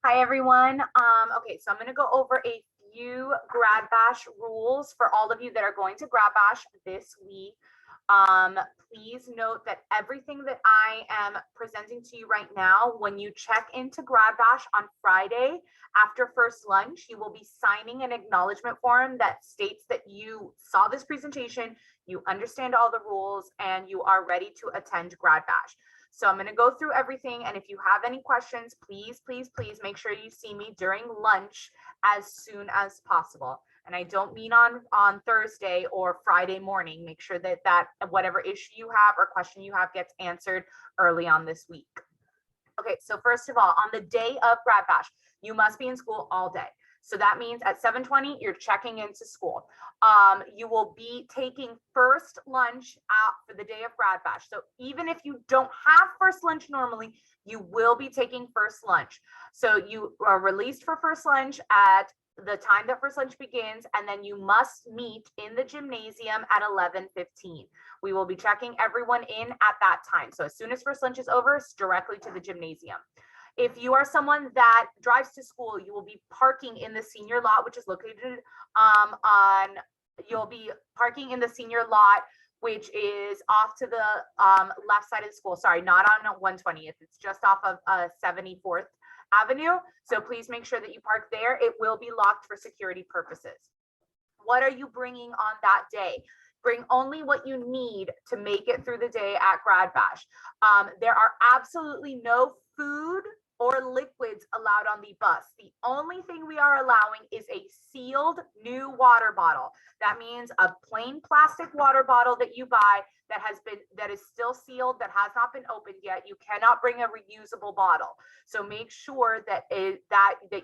Hi, everyone. Okay, so I'm going to go over a few Grad Bash rules for all of you that are going to Grad Bash this week. Please note that everything that I am presenting to you right now, when you check into Grad Bash on Friday after first lunch, you will be signing an acknowledgement form that states that you saw this presentation, you understand all the rules, and you are ready to attend Grad Bash. So I'm going to go through everything. And if you have any questions, please make sure you see me during lunch as soon as possible. And I don't mean on Thursday or Friday morning. Make sure that whatever issue you have or question you have gets answered early on this week. Okay, so first of all, on the day of Grad Bash, you must be in school all day. So that means at 7:20, you're checking into school. You will be taking first lunch out for the day of Grad Bash. So even if you don't have first lunch normally, you will be taking first lunch. So you are released for first lunch at the time that first lunch begins, and then you must meet in the gymnasium at 11:15. We will be checking everyone in at that time. So as soon as first lunch is over, it's directly to the gymnasium. If you are someone that drives to school, you will be parking in the senior lot, which is located you'll be parking in the senior lot, which is off to the left side of the school. Sorry, not on 120th. It's just off of 74th Avenue. So please make sure that you park there. It will be locked for security purposes. What are you bringing on that day? Bring only what you need to make it through the day at Grad Bash. There are absolutely no food or liquids allowed on the bus. The only thing we are allowing is a sealed new water bottle. That means a plain plastic water bottle that you buy that is still sealed, that has not been opened yet. You cannot bring a reusable bottle. So make sure that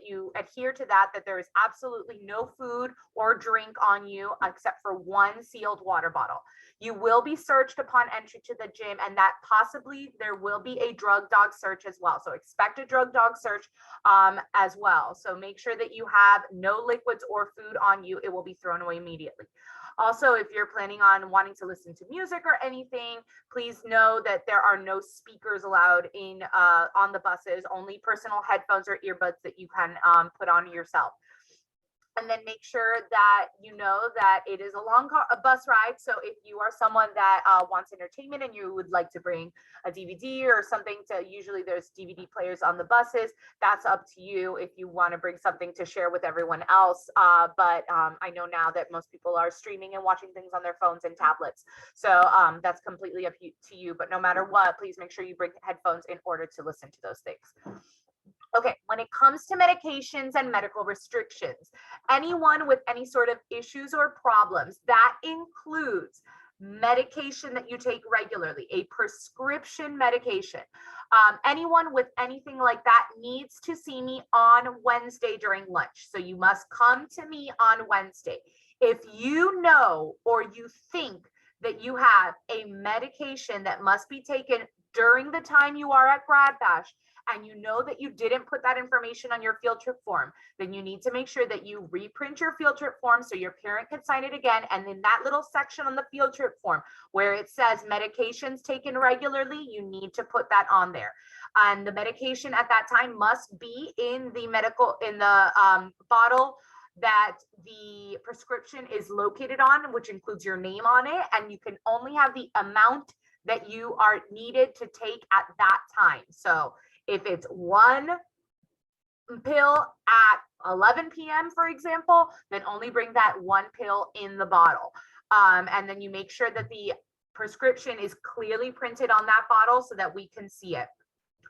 you adhere to that there is absolutely no food or drink on you except for one sealed water bottle. You will be searched upon entry to the gym, and that possibly there will be a drug dog search as well. So expect a drug dog search as well. So make sure that you have no liquids or food on you. It will be thrown away immediately. Also, if you're planning on wanting to listen to music or anything, please know that there are no speakers allowed on the buses, only personal headphones or earbuds that you can put on yourself. And then make sure that you know that it is a bus ride. So if you are someone that wants entertainment and you would like to bring a DVD or something usually there's DVD players on the buses, that's up to you if you want to bring something to share with everyone else. But I know now that most people are streaming and watching things on their phones and tablets. So that's completely up to you. But no matter what, please make sure you bring headphones in order to listen to those things. Okay, when it comes to medications and medical restrictions, anyone with any sort of issues or problems, that includes medication that you take regularly, a prescription medication. Anyone with anything like that needs to see me on Wednesday during lunch. So you must come to me on Wednesday. If you know or you think that you have a medication that must be taken during the time you are at Grad Bash, and you know that you didn't put that information on your field trip form, then you need to make sure that you reprint your field trip form so your parent can sign it again. And in that little section on the field trip form where it says medications taken regularly, you need to put that on there. And the medication at that time must be in the bottle that the prescription is located on, which includes your name on it. And you can only have the amount that you are needed to take at that time. So if it's one pill at 11 p.m., for example, then only bring that one pill in the bottle. And then you make sure that the prescription is clearly printed on that bottle so that we can see it.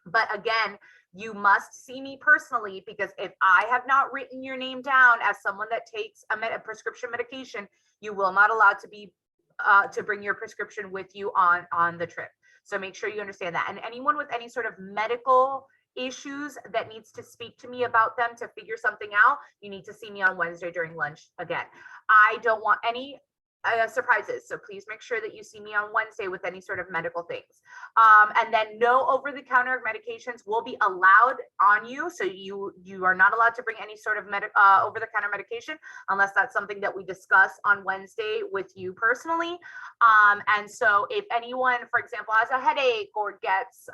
But again, you must see me personally, because if I have not written your name down as someone that takes a prescription medication, you will not allow to bring your prescription with you on the trip. So make sure you understand that. And anyone with any sort of medical issues that needs to speak to me about them to figure something out, you need to see me on Wednesday during lunch again. I don't want any surprises. So please make sure that you see me on Wednesday with any sort of medical things. And then no over-the-counter medications will be allowed on you. So you are not allowed to bring any sort of over-the-counter medication unless that's something that we discuss on Wednesday with you personally. And so if anyone, for example, has a headache or gets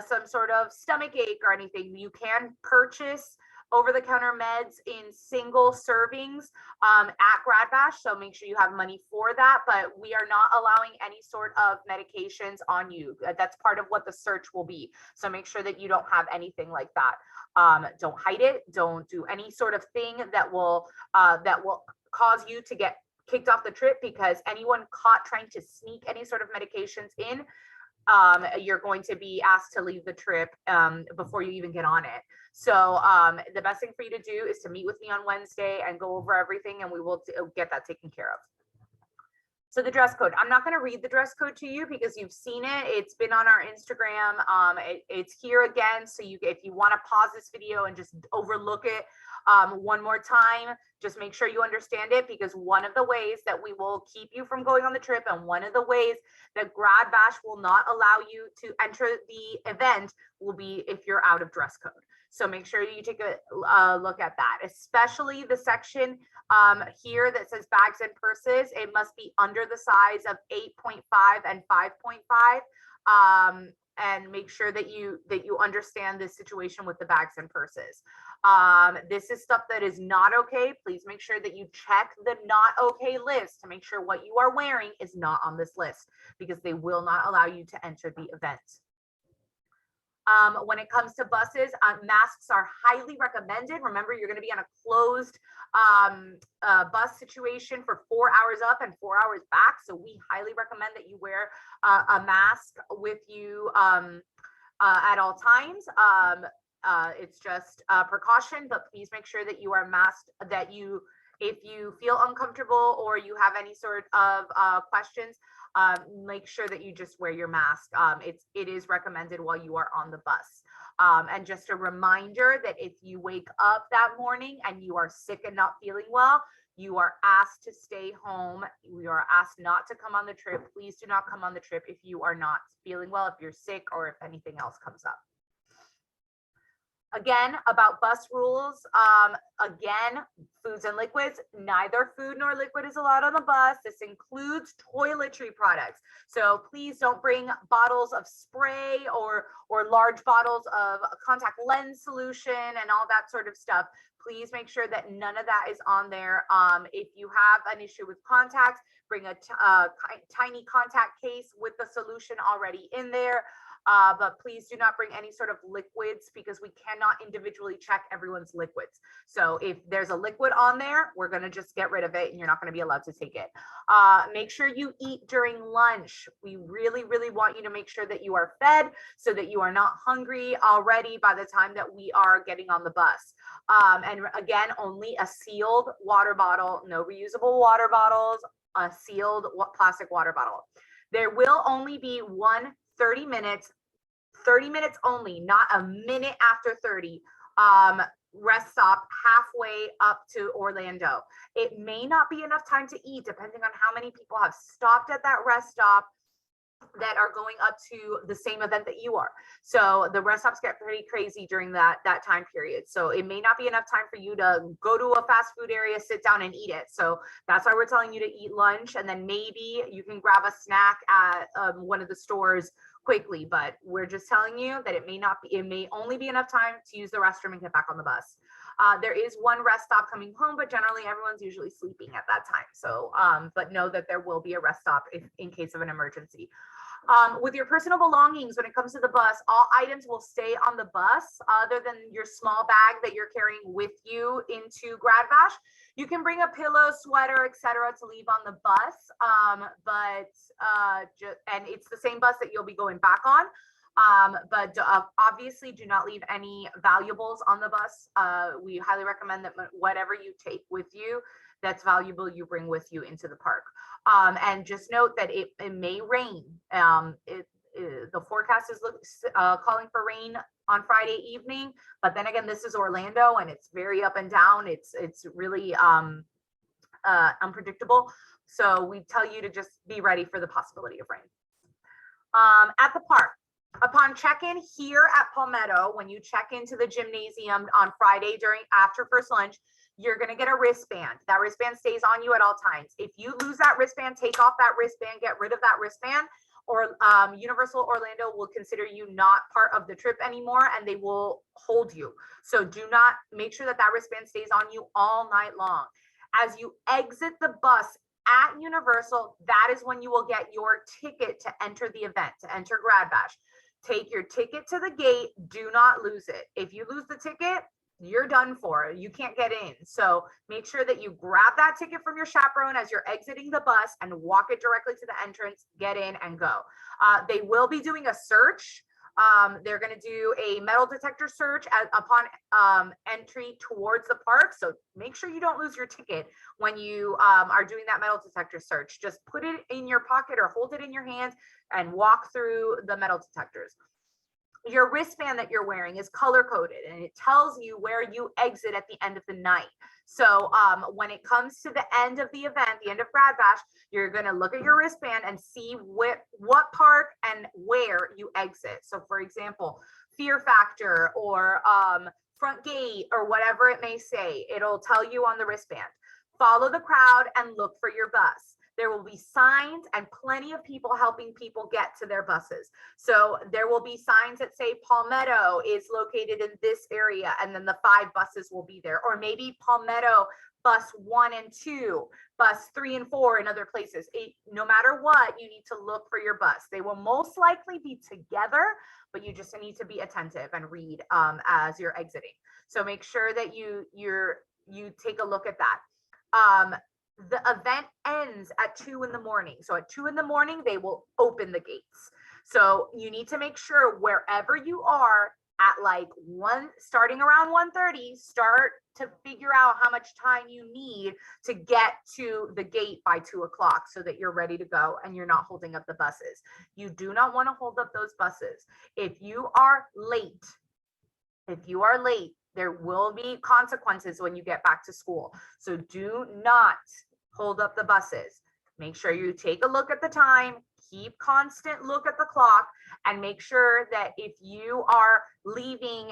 some sort of stomach ache or anything, you can purchase over-the-counter meds in single servings at Grad Bash. So make sure you have money for that, but we are not allowing any sort of medications on you. That's part of what the search will be. So make sure that you don't have anything like that. Don't hide it. Don't do any sort of thing that will cause you to get kicked off the trip, because anyone caught trying to sneak any sort of medications in, you're going to be asked to leave the trip before you even get on it. So the best thing for you to do is to meet with me on Wednesday and go over everything, and we will get that taken care of. So the dress code, I'm not going to read the dress code to you because you've seen it. It's been on our Instagram. It's here again. So if you want to pause this video and just overlook it one more time, just make sure you understand it, because one of the ways that we will keep you from going on the trip, and one of the ways that Grad Bash will not allow you to enter the event, will be if you're out of dress code. So make sure you take a look at that, especially the section here that says bags and purses. It must be under the size of 8.5 and 5.5. And make sure that you understand this situation with the bags and purses. This is stuff that is not okay. Please make sure that you check the not okay list to make sure what you are wearing is not on this list, because they will not allow you to enter the event. When it comes to buses, masks are highly recommended. Remember, you're going to be on a closed bus situation for 4 hours up and 4 hours back. So we highly recommend that you wear a mask with you at all times. It's just a precaution, but please make sure that you are masked, if you feel uncomfortable or you have any sort of questions, make sure that you just wear your mask. It is recommended while you are on the bus. And just a reminder that if you wake up that morning and you are sick and not feeling well, you are asked to stay home. We are asked not to come on the trip. Please do not come on the trip if you are not feeling well, if you're sick, or if anything else comes up. Again, about bus rules, again, foods and liquids, neither food nor liquid is allowed on the bus. This includes toiletry products. So please don't bring bottles of spray or large bottles of contact lens solution and all that sort of stuff. Please make sure that none of that is on there. If you have an issue with contacts, bring a tiny contact case with the solution already in there. But please do not bring any sort of liquids, because we cannot individually check everyone's liquids. So if there's a liquid on there, we're going to just get rid of it, and you're not going to be allowed to take it. Make sure you eat during lunch. We really, really want you to make sure that you are fed, so that you are not hungry already by the time that we are getting on the bus. And again, only a sealed water bottle, no reusable water bottles, a sealed plastic water bottle. There will only be one 30 minutes only, not a minute after 30, rest stop halfway up to Orlando. It may not be enough time to eat, depending on how many people have stopped at that rest stop that are going up to the same event that you are. So the rest stops get pretty crazy during that time period. So it may not be enough time for you to go to a fast food area, sit down and eat it. So that's why we're telling you to eat lunch, and then maybe you can grab a snack at one of the stores quickly. But we're just telling you that it may only be enough time to use the restroom and get back on the bus. There is one rest stop coming home, but generally everyone's usually sleeping at that time. So, but know that there will be a rest stop in case of an emergency. With your personal belongings, when it comes to the bus, all items will stay on the bus other than your small bag that you're carrying with you into Grad Bash. You can bring a pillow, sweater, etc. to leave on the bus, and it's the same bus that you'll be going back on. But obviously do not leave any valuables on the bus. We highly recommend that whatever you take with you that's valuable, you bring with you into the park. And just note that it may rain. The forecast is calling for rain on Friday evening, but then again, this is Orlando and it's very up and down. It's really unpredictable. So we tell you to just be ready for the possibility of rain. At the park, upon check-in here at Palmetto, when you check into the gymnasium on Friday after first lunch, you're going to get a wristband. That wristband stays on you at all times. If you lose that wristband, take off that wristband, get rid of that wristband, or Universal Orlando will consider you not part of the trip anymore, and they will hold you. So do not, make sure that that wristband stays on you all night long. As you exit the bus at Universal, that is when you will get your ticket to enter the event, to enter Grad Bash. Take your ticket to the gate. Do not lose it. If you lose the ticket, you're done for. You can't get in. So make sure that you grab that ticket from your chaperone as you're exiting the bus and walk it directly to the entrance, get in and go. They will be doing a search. They're going to do a metal detector search upon entry towards the park. So make sure you don't lose your ticket when you are doing that metal detector search. Just put it in your pocket or hold it in your hand and walk through the metal detectors. Your wristband that you're wearing is color coded and it tells you where you exit at the end of the night. So when it comes to the end of the event, the end of Grad Bash, you're going to look at your wristband and see what park and where you exit. So for example, Fear Factor or front gate or whatever it may say, it'll tell you on the wristband. Follow the crowd and look for your bus. There will be signs and plenty of people helping people get to their buses. So there will be signs that say Palmetto is located in this area, and then the 5 buses will be there. Or maybe Palmetto bus 1 and 2, bus 3 and 4 in other places. No matter what, you need to look for your bus. They will most likely be together, but you just need to be attentive and read as you're exiting. So make sure that you take a look at that. The event ends at 2 in the morning. So at 2 in the morning, they will open the gates. So you need to make sure wherever you are at like starting around 1:30, start to figure out how much time you need to get to the gate by 2 o'clock so that you're ready to go and you're not holding up the buses. You do not want to hold up those buses. If you are late, there will be consequences when you get back to school. So do not hold up the buses. Make sure you take a look at the time, keep constant look at the clock, and make sure that if you are leaving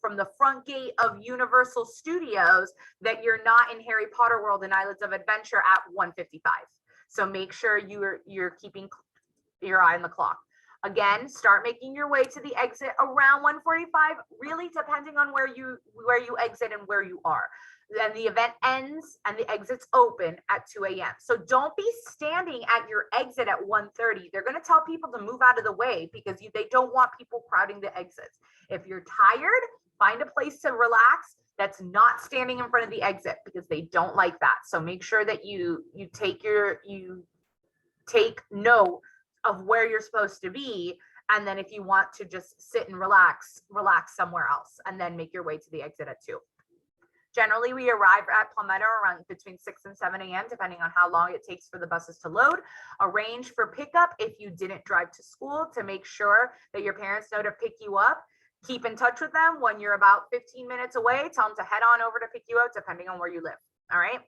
from the front gate of Universal Studios, that you're not in Harry Potter World and Islands of Adventure at 1:55. So make sure you're keeping your eye on the clock. Again, start making your way to the exit around 1:45, really depending on where you exit and where you are. Then the event ends and the exits open at 2 a.m. So don't be standing at your exit at 1:30. They're going to tell people to move out of the way because they don't want people crowding the exits. If you're tired, find a place to relax that's not standing in front of the exit because they don't like that. So make sure that you take note of where you're supposed to be. And then if you want to just sit and relax somewhere else and then make your way to the exit at 2. Generally, we arrive at Palmetto around between 6 and 7 a.m., depending on how long it takes for the buses to load. Arrange for pickup if you didn't drive to school to make sure that your parents know to pick you up. Keep in touch with them when you're about 15 minutes away. Tell them to head on over to pick you up, depending on where you live. All right.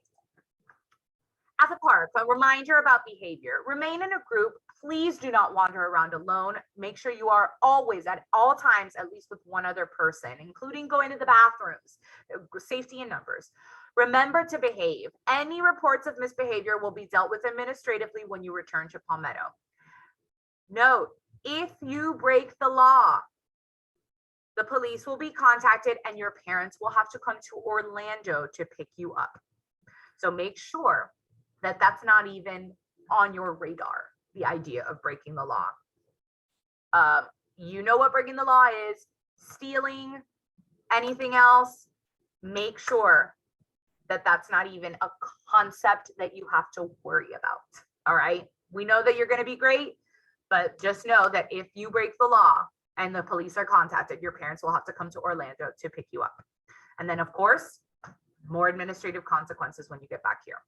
At the park, a reminder about behavior. Remain in a group. Please do not wander around alone. Make sure you are always at all times, at least with one other person, including going to the bathrooms, safety in numbers. Remember to behave. Any reports of misbehavior will be dealt with administratively when you return to Palmetto. Note, if you break the law, the police will be contacted and your parents will have to come to Orlando to pick you up. So make sure that that's not even on your radar, the idea of breaking the law. You know what breaking the law is, stealing, anything else, make sure that that's not even a concept that you have to worry about, all right? We know that you're gonna be great, but just know that if you break the law and the police are contacted, your parents will have to come to Orlando to pick you up. And then of course, more administrative consequences when you get back here.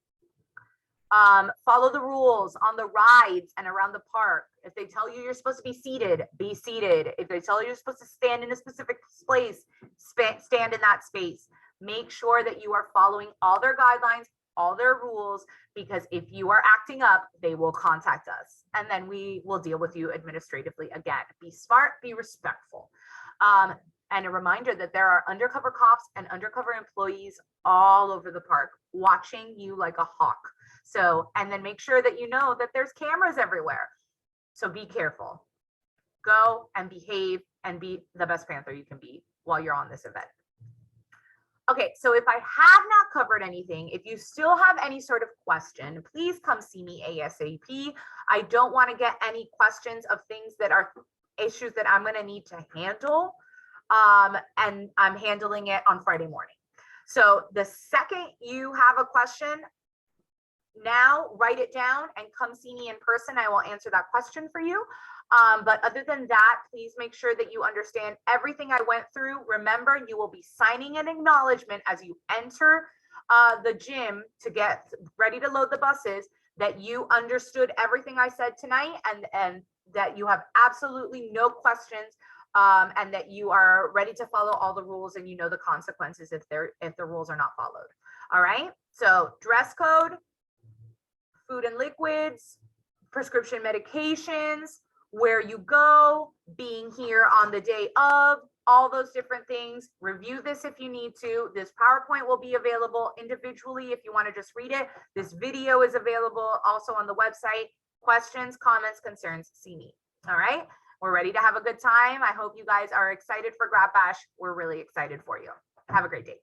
Follow the rules on the rides and around the park. If they tell you you're supposed to be seated, be seated. If they tell you you're supposed to stand in a specific place, stand in that space. Make sure that you are following all their guidelines, all their rules, because if you are acting up, they will contact us. And then we will deal with you administratively again. Be smart, be respectful. And a reminder that there are undercover cops and undercover employees all over the park watching you like a hawk. So, and then make sure that you know that there's cameras everywhere. So be careful. Go and behave and be the best Panther you can be while you're on this event. Okay, so if I have not covered anything, if you still have any sort of question, please come see me ASAP. I don't want to get any questions of things that are issues that I'm going to need to handle. And I'm handling it on Friday morning. So the second you have a question, now write it down and come see me in person. I will answer that question for you. But other than that, please make sure that you understand everything I went through. Remember, you will be signing an acknowledgement as you enter the gym to get ready to load the buses, that you understood everything I said tonight, and that you have absolutely no questions, and that you are ready to follow all the rules and you know the consequences if the rules are not followed. All right. So dress code, food and liquids, prescription medications, where you go, being here on the day of, all those different things. Review this if you need to. This PowerPoint will be available individually if you want to just read it. This video is available also on the website. Questions, comments, concerns, see me. All right. We're ready to have a good time. I hope you guys are excited for Grad Bash. We're really excited for you. Have a great day.